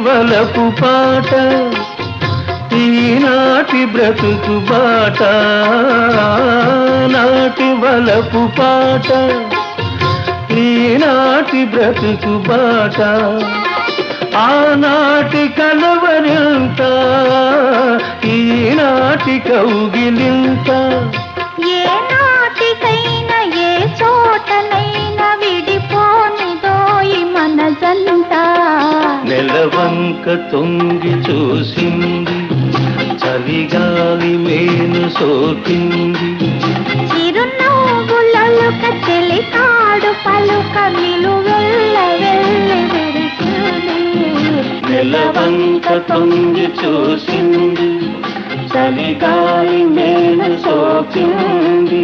వలపు పాట ఈనాటి బ్రతుకు బాట నాటి వలపు పాట ఈనాటి బ్రతుకు బాట ఆనాటి కలవరింత ఈనాటి కౌగిలింత ఏ నాటికైనా ఏ చోటనైనా విడిపోనిదోయి మనసంత నెలవంక తొంగి చూసింది చలిగాలి మేను సోకింది చిరునవ్వులలుక చెలికాడు పలుక నిలువెల్ల వెళ్ళి విరిసింది నెలవంక తొంగి చూసింది చలిగాలి మేను సోకింది